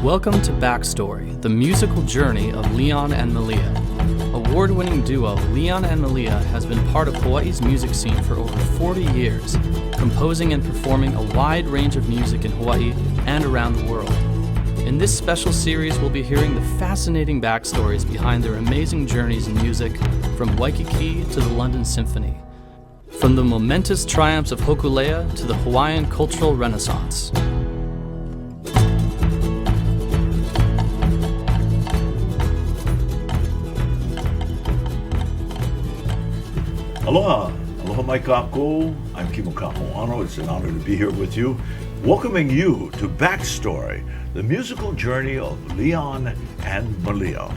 Welcome to BackStory, the musical journey of Leon and Malia. Award-winning duo Leon and Malia has been part of Hawaii's music scene for over 40 years, composing and performing a wide range of music in Hawaii and around the world. In this special series, we'll be hearing the fascinating backstories behind their amazing journeys in music, from Waikiki to the London Symphony, from the momentous triumphs of Hokulea to the Hawaiian cultural renaissance. Aloha, aloha mai kākou. I'm Kimo Kapoano. It's an honor to be here with you, welcoming you to BackStory, the musical journey of Leon and Malia.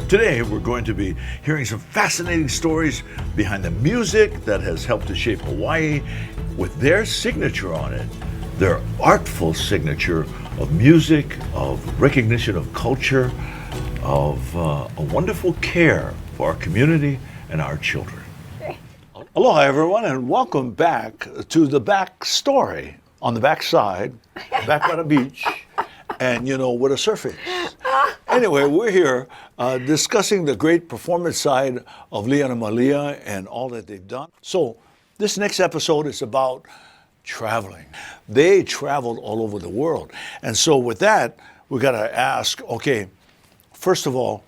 Today, we're going to be hearing some fascinating stories behind the music that has helped to shape Hawaii with their signature on it, their artful signature of music, of recognition of culture, of a wonderful care for our community and our children. Aloha, everyone, and welcome back to the BackStory on the backside, back by the beach, and where the surf is. Anyway, we're here discussing the great performance side of Leon and Malia and all that they've done. So this next episode is about traveling. They traveled all over the world. And so with that, we got to ask, okay, first of all,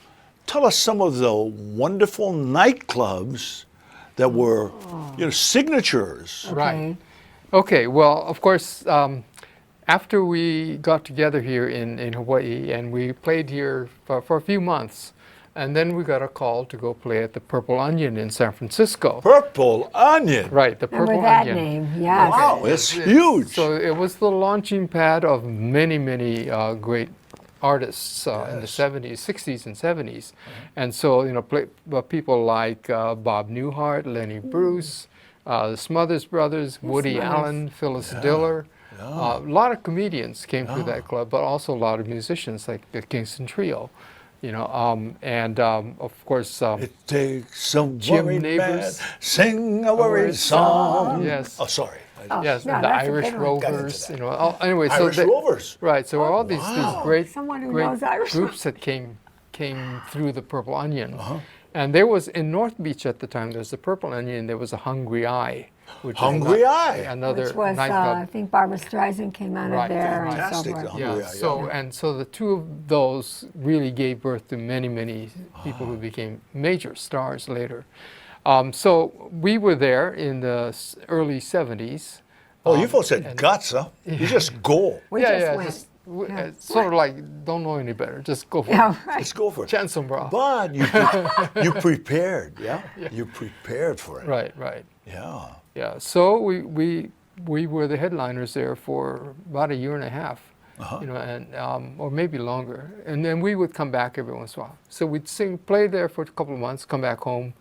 tell us some of the wonderful nightclubs that were, signatures. Okay. Right. Okay. Well, of course, after we got together here in Hawaii and we played here for a few months, and then we got a call to go play at the Purple Onion in San Francisco. Purple Onion. Right. The Purple Remember that Onion. name? Yes. Wow, it's huge. So it was the launching pad of many great artists in the 70s, 60s, and 70s. And so, people like Bob Newhart, Lenny Bruce, the Smothers Brothers, Woody Allen, Phyllis Diller. A lot of comedians came through that club, but also a lot of musicians like the Kingston Trio. Of course, it takes some Jim worried Neighbors. man, sing a worried song. Yes. Oh, sorry. Yes, no, and the that's a Irish good one. Rovers. Got Anyway, Irish Rovers. Right. So all these great, Someone who great knows Irish groups that came through the Purple Onion. And there was in North Beach at the time. There was the Purple Onion. There was a Hungry Eye, which Hungry Eye, another Which was, nightclub. I think Barbara Streisand came out Right, of there fantastic, and so forth. Hungry Eye, So the two of those really gave birth to many people who became major stars later. So we were there in the early 70s. Oh, you folks had guts, huh? You just go. We just went. It's sort of like, don't know any better, just go for it. Yeah, right. Let's go for it. Chance some bra. But you prepared, yeah? You prepared for it. Right. Yeah. Yeah, so we were the headliners there for about a year and a half, and or maybe longer. And then we would come back every once in a while. So we'd play there for a couple of months, come back home,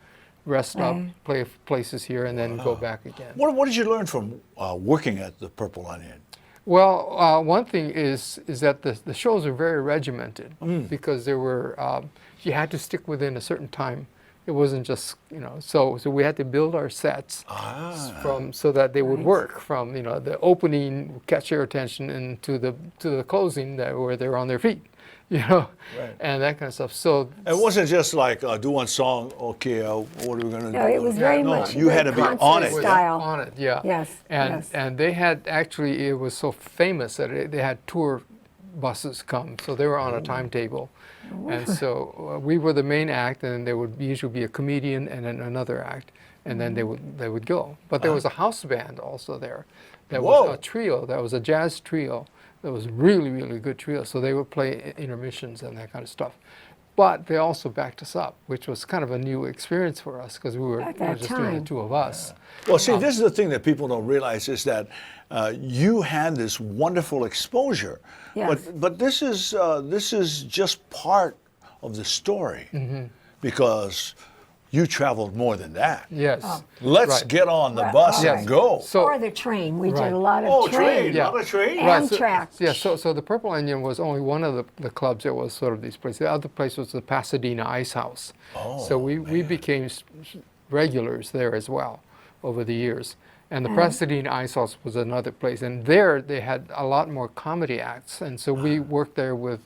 rest up, play places here, and then go back again. What did you learn from working at the Purple Onion? Well, one thing is that the shows are very regimented because there were you had to stick within a certain time. It wasn't just so we had to build our sets so that they would work from the opening, catch your attention, and to the closing where they're on their feet. And that kind of stuff. So it wasn't just like do one song. Okay, what are we gonna do? No, it was very much you had to be on it. style. On it, yeah. Yes. And they had actually, it was so famous that they had tour buses come, so they were on a timetable. And so we were the main act, and there would usually be a comedian and then another act, and then they would go. But there was a house band also there. That was a trio. That was a jazz trio. That was really good trio. So they would play intermissions and that kind of stuff. But they also backed us up, which was kind of a new experience for us because we were just doing the two of us. Well, see, this is the thing that people don't realize is that you had this wonderful exposure, but this is just part of the story because you traveled more than that. Yes. Let's get on the bus and go. So, or the train. We did a lot of train. A lot of train. Amtrak. So the Purple Onion was only one of the clubs that was sort of these places. The other place was the Pasadena Ice House. So we became regulars there as well over the years. And the Pasadena Ice House was another place. And there they had a lot more comedy acts. And so we worked there with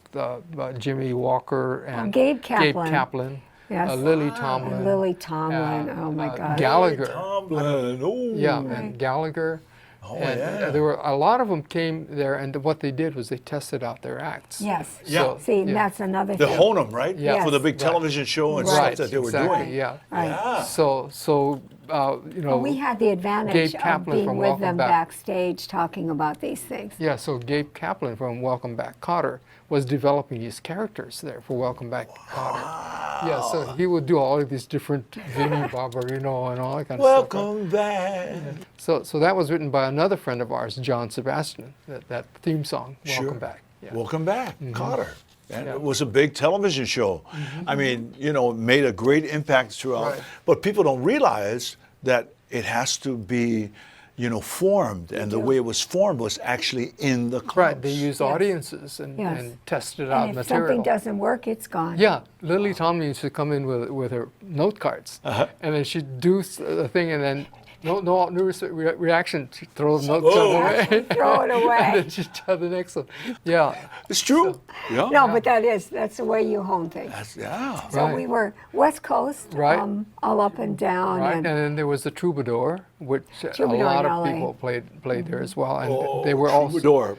Jimmy Walker and Gabe Kaplan. Yes. Lily Tomlin. And Lily Tomlin. Oh my God. Gallagher. Tomlin. Oh. Yeah, and Gallagher. Oh, And yeah. there were a lot of them came there, and what they did was they tested out their acts. Yes. Yeah. See, that's another The thing. Honum, right? Yeah. For the big Right. television show and Right, stuff that they were exactly, doing. Yeah. Right. Yeah. So you know. Well, we had the advantage Gabe of Kaplan being from with Welcome them Back. backstage talking about these things. Yeah, so Gabe Kaplan from Welcome Back Kotter was developing these characters there for Welcome Back Kotter. Yeah, so he would do all of these different Vinnie Barbarino and all that kind of stuff. Welcome back. So that was written by another friend of ours, John Sebastian, that theme song, Sure. Welcome Back. Yeah. Welcome back, Cotter. And Yeah. it was a big television show. I mean, you know, it made a great impact throughout. Right. But people don't realize that it has to be, you know, formed. And the way it was formed was actually in the clubs. Right, they used Yes. audiences and Yes. tested out And if material. something doesn't work, it's gone. Yeah, Lily Tomlin used to come in with her note cards, and then she'd do a thing, and then no reaction, she'd throw the note card away. Throw it away. And then she'd try the next one. Yeah. It's true. Yeah. No, but that's the way you hone things. Yeah. So Right. we were West Coast, Right. all up and down. Right, and And then there was the Troubadour, which Troubadour a lot in of LA. people played there as well, and Oh, they were also Troubadour.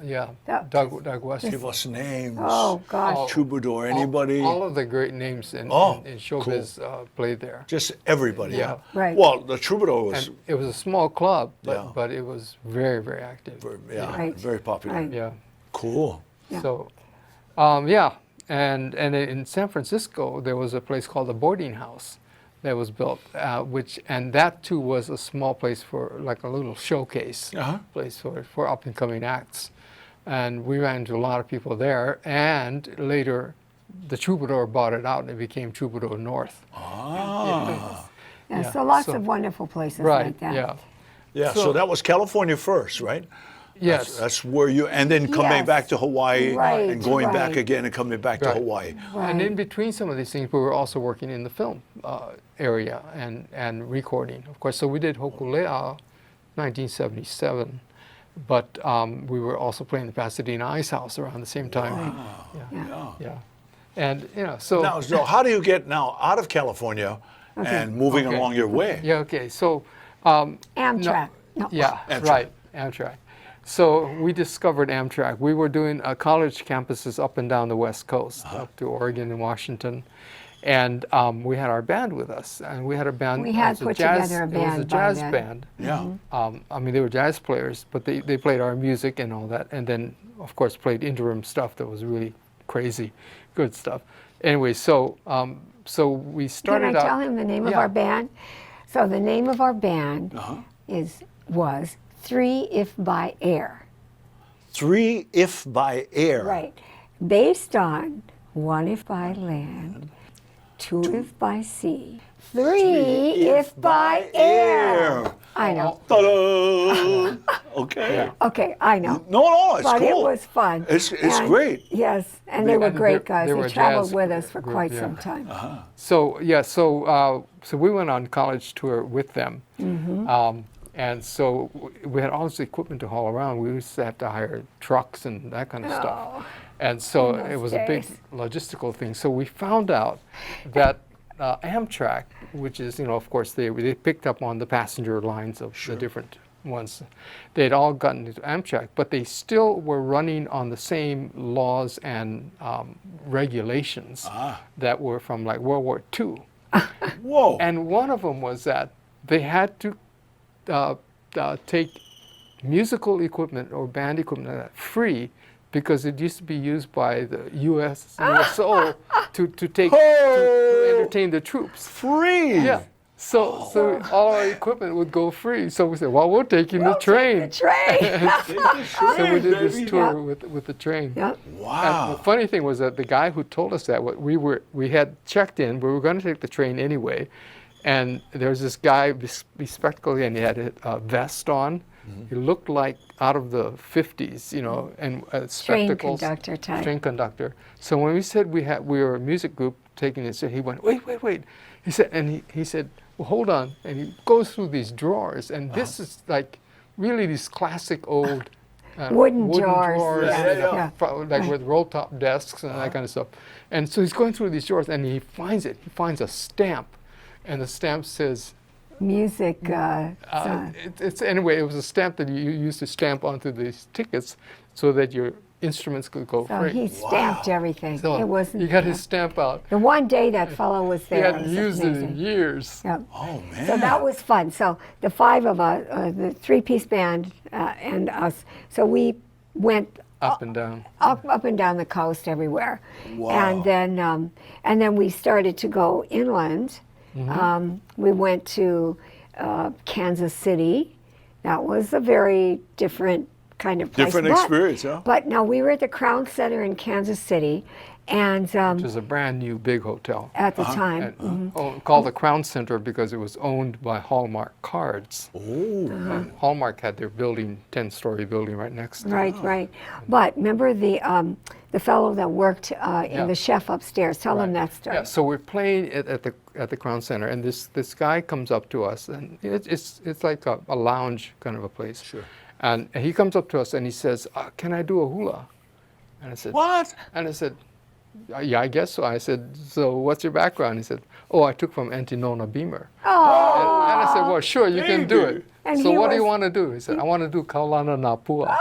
yeah, That- Doug West. Give us names. oh gosh, Troubadour. Anybody? All of the great names in Oh, showbiz played there. Just everybody. Yeah. Right. Well, the Troubadour was And it was a small club, Yeah. but it was very, very active. Right. very popular. Right. Yeah. Cool. Yeah. So, and in San Francisco there was a place called the Boarding House that was built, and that too was a small place for like a little showcase place for up and coming acts, and we ran into a lot of people there. And later, the Troubadour bought it out, and it became Troubadour North. Ah. yeah, so lots so- of wonderful places Right. like that. Yeah. Yeah. So- So that was California first, right? Yes. That's where you, and then coming Yes. back to Hawaii Right, and going back right. again and coming back to Right. Hawaii. And in Right. between some of these things, we were also working in the film area and recording, of course. So we did Hokulea, 1977, but we were also playing the Pasadena Ice House around the same time. Yeah. And so Now, so how do you get now out of California and moving Okay. along your way? yeah, okay. So Amtrak. No. yeah, Amtrak. right, Amtrak. So we discovered Amtrak. We were doing college campuses up and down the West Coast, up to Oregon and Washington. And we had our band with us, and we had a band. We had it was put jazz, together a It was a band by jazz then. band. Yeah. I mean, they were jazz players, but they played our music and all that, and then of course played interim stuff that was really crazy, good stuff. Anyway, so we started Can I out. tell him the name of Yeah. our band? So the name of our band was 3 If by Air. 3 If by Air. Right. Based on 1 If by Land, 2 If by Sea, 3 If by Air. I know. Ta-da! Okay. Okay, I know. No, it's But cool. it was fun. It's And- great. Yes, and they were And great they guys. were They traveled jazz with us for group, quite yeah. some time. So we went on college tour with them, and so we had all this equipment to haul around. We used to have to hire trucks and that kind of stuff, and so in it those was a big days. logistical thing. So we found out that Amtrak, which is of course they picked up on the passenger lines of the different ones. They'd all gotten into Amtrak, but they still were running on the same laws and regulations that were from like World War II. Whoa. And one of them was that they had to take musical equipment or band equipment free because it used to be used by the USO to entertain the troops. Free. Yeah. So all our equipment would go free. So we said, well, we'll take you in the train. The train. So we did this baby. tour with the train. Yep. Wow. And the funny thing was that the guy who told us that we had checked in. We were going to take the train anyway, and there was this guy bespectacled, and he had a vest on. He looked like out of the 50s, and spectacles. conductor type. Train conductor. So when we said we were a music group taking this, he went, wait. He said, he said, well, hold on. And he goes through these drawers, and this is like really these classic old Wooden drawers, and, yeah. like with roll-top desks and that kind of stuff. And so he's going through these drawers, and he finds it. He finds a stamp, and the stamp says, Music. anyway, it was a stamp that you used to stamp onto these tickets so that your instruments could go So free. he stamped everything. So It wasn't. he got his stamp out. The one day that fellow was He there. hadn't was used it in amazing. years. Yep. Oh, man. So that was fun. So the five of us, the three-piece band and us, so we went Up and down. up and down the coast everywhere. Wow. And then we started to go inland. We went to Kansas City. That was a very different kind of place. Different experience, huh? But no, we were at the Crown Center in Kansas City, and Which is a brand new big hotel. at the time, Called the Crown Center because it was owned by Hallmark Cards. Oh. And Hallmark had their building, 10-story building right next to it. right. But remember the fellow that worked in the chef upstairs. Tell him that story. Yeah, so we're playing at the Crown Center, and this guy comes up to us, and it's like a lounge kind of a place. Sure. And he comes up to us and he says, "Can I do a hula?" And I said, What? And I said, "Yeah, I guess so." I said, "So what's your background?" He said, "Oh, I took from Antinona Beamer." Oh, And I said, "Well, sure, you can do it." And So he what do you was- want to do? He said, "I want to do Kaulana Napua."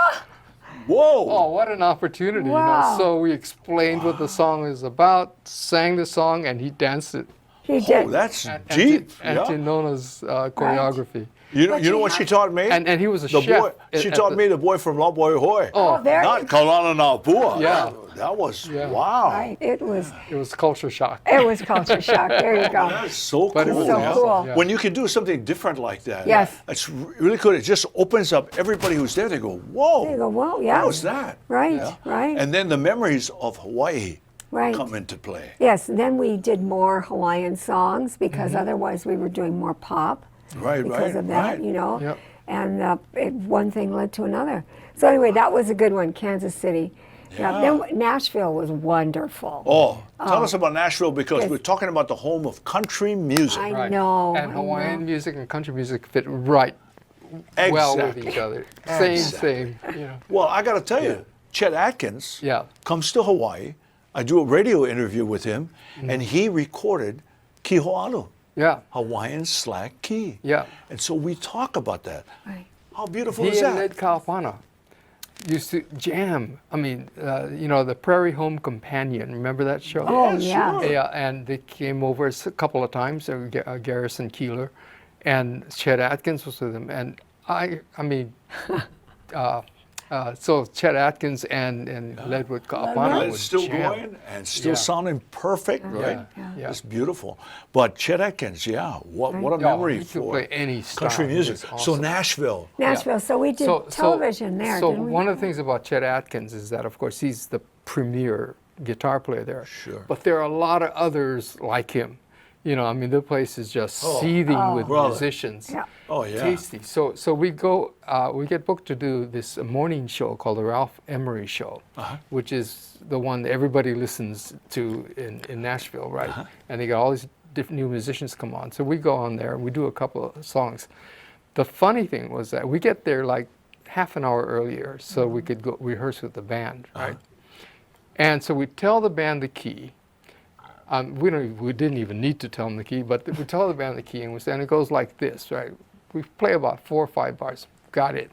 Whoa. Oh, what an opportunity! You know? Wow. So we explained what the song is about, sang the song, and he danced it. he Oh, did. that's deep. Yeah. Antinona's choreography. You know, But you know you what she have- taught me? And he was a the chef. boy. She at taught the- me the boy from La Boy Hoy. Oh, there Not you Kaulana Napua. Yeah. That was, Yeah. wow. Right. It was culture shock. culture shock. There you go. That's so But it cool. was So yeah. cool. Yeah. When you can do something different like that. Yes. It's really good. It just opens up everybody who's there. They go, whoa. There you go. Whoa, yeah. What was that? Right, Yeah. right. And then the memories of Hawaii Right. come into play. Yes, and then we did more Hawaiian songs because otherwise we were doing more pop Right, because right, of that, right. you know. Yep. And one thing led to another. So anyway, that was a good one, Kansas City. Yeah. Then Nashville was wonderful. Oh, tell us about Nashville because Yes. we're talking about the home of country music. I know. And I Hawaiian know. music and country music fit right well with each other. Same, you know. Well, I got to tell you, Chet Atkins Yeah. comes to Hawaii. I do a radio interview with him, and he recorded Kiho'alu, Yeah, Hawaiian slack key. yeah. And so we talk about that. Right. How beautiful He is and that? Ned Kalapana used to jam. I mean, you know, the Prairie Home Companion. Remember that show? Oh, Yeah, yeah. sure. Yeah, and they came over a couple of times. Garrison Keeler, and Chet Atkins was with them. And I mean, so Chet Atkins and Ledwood Kalapana And would it's still jam. going and still Yeah. sounding perfect, right? yeah. It's beautiful. But Chet Atkins, yeah, what a Oh, memory he could for play any style. country It music. was So awesome. Nashville. Nashville. So we did television there, So didn't we? one of the things about Chet Atkins is that, of course, he's the premier guitar player there. Sure. But there are a lot of others like him. You know, I mean, the place is just seething with brother. musicians. Yeah. Oh, yeah. Tasty. So we go, we get booked to do this morning show called the Ralph Emery Show, which is the one that everybody listens to in Nashville, right? And they got all these different new musicians come on. So we go on there and we do a couple of songs. The funny thing was that we get there like half an hour earlier so we could go rehearse with the band, right? And so we tell the band the key. We didn't even need to tell them the key, but we tell the band the key, and it goes like this, right? We play about 4 or 5 bars. Got it.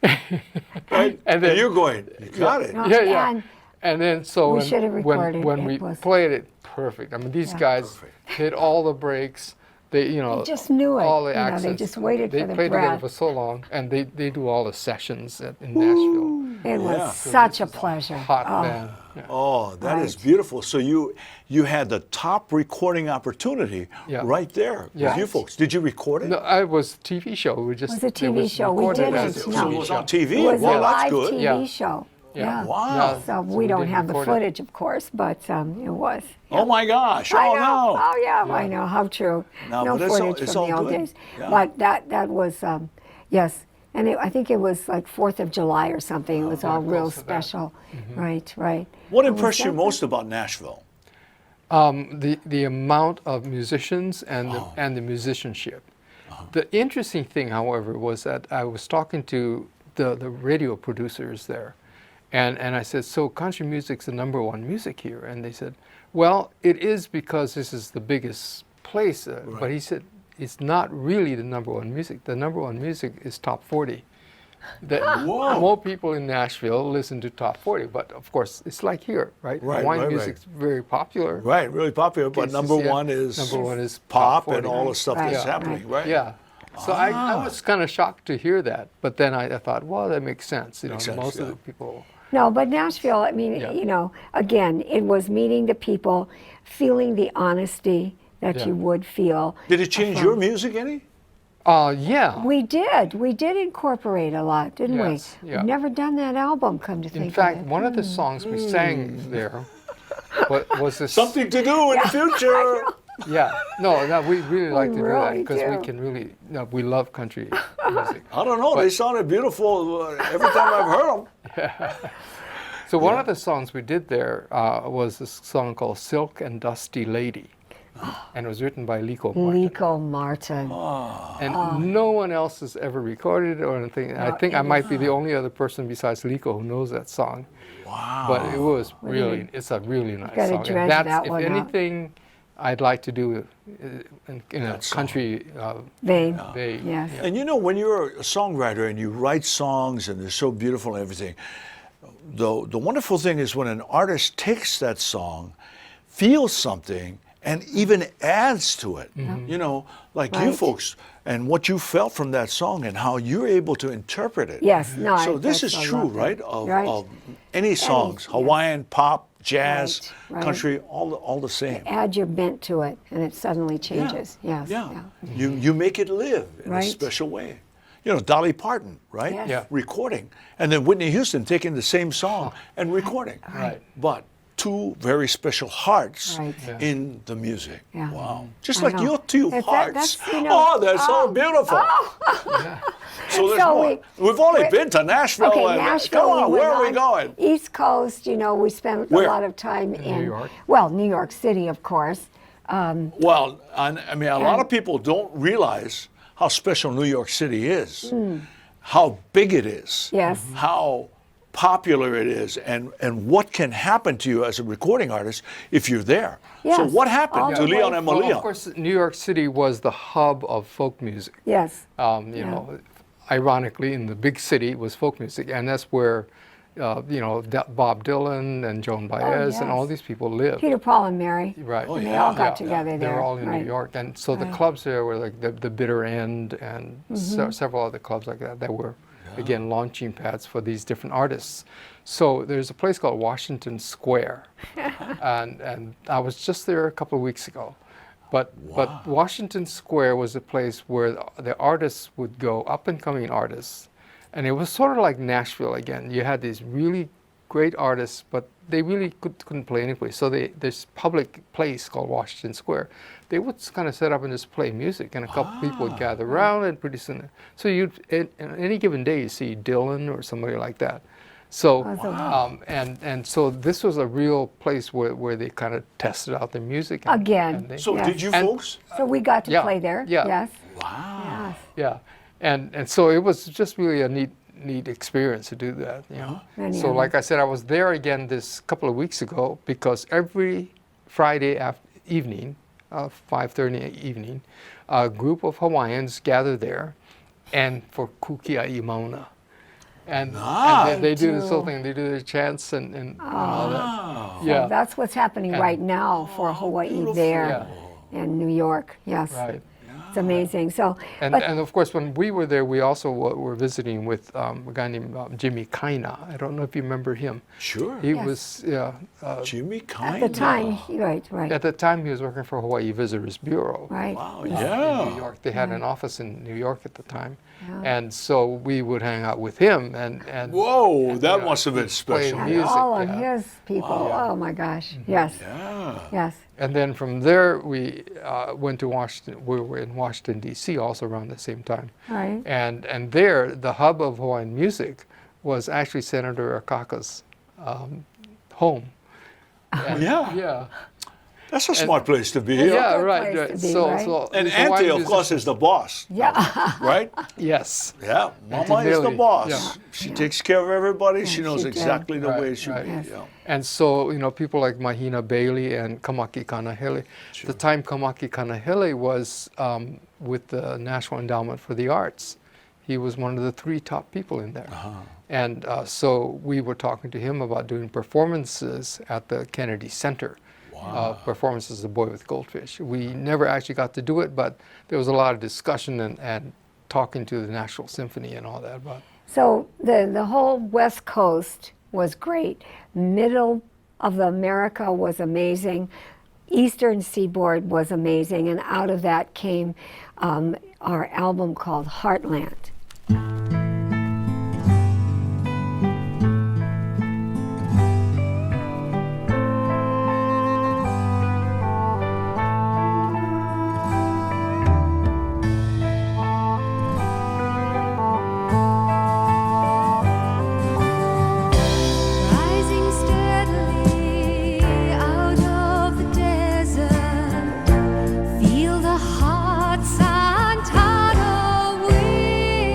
Right? And And you're going, you got it. No, yeah. and And then so We should have recorded when it we was- played it, perfect. I mean, these guys hit all the breaks. They, you know, They just knew it, all the you know, they accents. just waited they for the played together breath. for so long, and they do all the sessions in Nashville. it was Yeah. such a pleasure. Hot Oh, band. Yeah. Oh, that is Right. beautiful. So you had the top recording opportunity Yeah. right there Yeah. with you folks. Did you record it? No, it was a TV show. We just It was a TV show. We recorded did as it. a No. So TV it was show. on TV. It was Well, a that's live good. TV Yeah. show. Yeah. Wow. So we don't didn't have the record it. footage, of course, but it was. Oh my gosh. I Oh know. no. Oh yeah, I know. How true. No, No but it's all- footage it's from all the old good. days. Yeah. But that was yes, and I think it was like 4th of July or something. It was all real close to that. special. Right, right. What It was impressed you that most about Nashville? The amount of musicians and the musicianship. The interesting thing, however, was that I was talking to the radio producers there, and I said, so country music's the #1 music here, and they said, well, it is because this is the biggest place, but he said it's not really the #1 music. The #1 music is top 40. That more people in Nashville listen to top 40, but of course it's like here, right? Hawaiian music's very popular. Right, really popular, but #1 is pop and all the stuff that's happening, right? Yeah. So I was kind of shocked to hear that, but then I thought, well, that makes sense. Most of the people. No, but Nashville, I mean, again, it was meeting the people, feeling the honesty that you would feel. Did it change your music any? Yeah. We did incorporate a lot, didn't we? Yeah. We've never done that album, come to think In fact, of it. one of the songs we sang there was this. Something to do in the future. Yeah. No, we really like to do that really because we do. can really, we love country music. I don't know. They sounded beautiful every time I've heard them. So one of the songs we did there was this song called Silk and Dusty Lady. And it was written by Lico Martin. Lico Martin. And no one else has ever recorded it or anything. I think I might be the only other person besides Lico who knows that song. Wow. But it was really, it's a really nice Gotta song. dredge And that's, that if one up. anything, I'd like to do in a country Vein. vein. Yes. Yeah. And when you're a songwriter and you write songs and they're so beautiful and everything, the wonderful thing is when an artist takes that song, feels something, and even adds to it. Like you folks and what you felt from that song and how you're able to interpret it. Yes, no, So this is I true, love that. right? Of any songs, yes. Hawaiian, pop, jazz, Right. country, all the same. Add your bent to it, and it suddenly changes. Yes. Yeah. You make it live in a Right. special way. Dolly Parton, right? Yes. Yeah. Recording. And then Whitney Houston taking the same song and recording. Right. But two very special hearts Right. in the music. Yeah. Wow. Just I like know. your two That's- hearts. that's, They're so beautiful. So there's So more. We've only been to Nashville. Okay, and, Nashville. Come on, we where went are we on going? East Coast, we spent Where? a lot of time in New York? Well, New York City, of course. Well, I mean, a lot of people don't realize how special New York City is, how big it is, Yes. how popular it is, and what can happen to you as a recording artist if you're there. So Yes, what happened all to the Leon way and Well, Malia? of course, New York City was the hub of folk music. Yes. Ironically, in the big city was folk music, and that's where, Bob Dylan and Joan Baez and all yes. these people lived. Peter, Paul, and Mary. Right. Oh, And they yeah. all got together They there. were all in right. New York, and so the clubs there were like the Bitter End and several other clubs like that were, again, launching pads for these different artists. So there's a place called Washington Square, and I was just there a couple of weeks ago. But Washington Square was a place where the artists would go, up and coming artists, and it was sort of like Nashville again. You had these really great artists, but they really couldn't play anyway. So this public place called Washington Square, they would kind of set up and just play music, and a couple people would gather around, and pretty soon, so on any given day you see Dylan or somebody like that. So and so this was a real place where they kind of tested out their music. Again. So Yes. did you And- folks? So we got to Yeah, play there. yeah. Yes. Wow. Yes. Yeah, and so it was just really a neat experience to do that. Many So of like I said, I was there again this couple of weeks ago because every Friday evening, 5:30 evening, a group of Hawaiians gather there, and for kukia'i mauna. And they do this whole thing. They do their chants and all that. So Yeah. that's what's happening right now for Hawaii there in New York. Yes. Right. It's amazing. So, And, but and of course, when we were there, we also were visiting with a guy named Jimmy Kaina. I don't know if you remember him. Sure. He Yes. was, Jimmy at Kind. the time, right. at the time, he was working for Hawaii Visitors Bureau. Right. Wow, In yeah. New York. They had an office in New York at the time. And so we would hang out with him and Whoa, that yeah, must have been play special. music. All of yeah. his people. Oh my gosh. Yes. Yeah. Yes. And then from there, we went to Washington. We were in Washington, D.C. also around the same time. Right. And there, the hub of Hawaiian music was actually Senator Akaka's home. And, Yeah. Yeah. That's a smart place to be. Yeah, good right. place right. to be, right? And he's a wine Auntie, of musician. course, is the boss. Yeah. Right? Yes. Yeah, Auntie Mama is the Millie, boss. yeah. She takes care of everybody. She knows she did. exactly the way it Right, should right. be. Yes. Yeah. And so, people like Mahina Bailey and Kamaki Kanahele, the time Kamaki Kanahele was with the National Endowment for the Arts, he was one of the 3 top people in there. And so we were talking to him about doing performances at the Kennedy Center. Performances of The Boy with Goldfish. We never actually got to do it, but there was a lot of discussion and talking to the National Symphony and all that about. So the whole West Coast was great. Middle of America was amazing. Eastern Seaboard was amazing. And out of that came our album called Heartland. Rising steadily out of the desert, feel the hot sun tidal wind.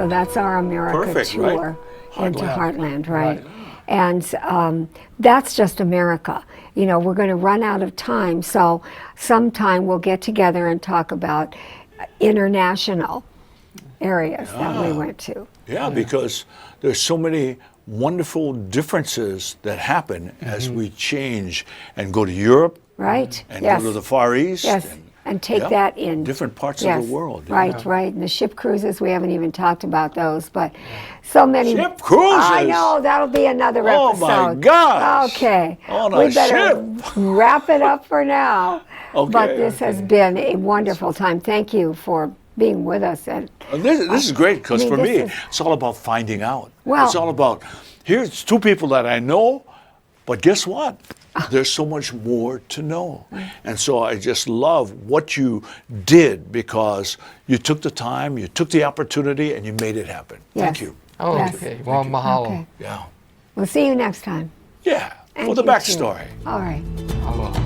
So that's our America Perfect, right? tour into Heartland. Heartland, right? And that's just America. You know, we're going to run out of time, so sometime we'll get together and talk about international areas that we went to. Yeah, because there's so many wonderful differences that happen as we change and go to Europe, Right? and yes. go to the Far East. Yes. And take yeah, that in. different parts Yes. of the world. yeah. Right, right. And the ship cruises, we haven't even talked about those, but so many. Ship cruises? I know, that'll be another Oh, episode. my gosh. Okay. On a we better ship. wrap it up for now. Okay, But this has been a wonderful time. Thank you for being with us. And This is great because I mean, for me, this is- it's all about finding out. Well- it's all about, here's two people that I know, but guess what? There's so much more to know. And so I just love what you did because you took the time, you took the opportunity, and you made it happen. Thank Yes. you. Oh, Yes. okay. Well, mahalo. Okay. Yeah. We'll see you next time. Yeah. And For the you too. backstory. All right. Aloha.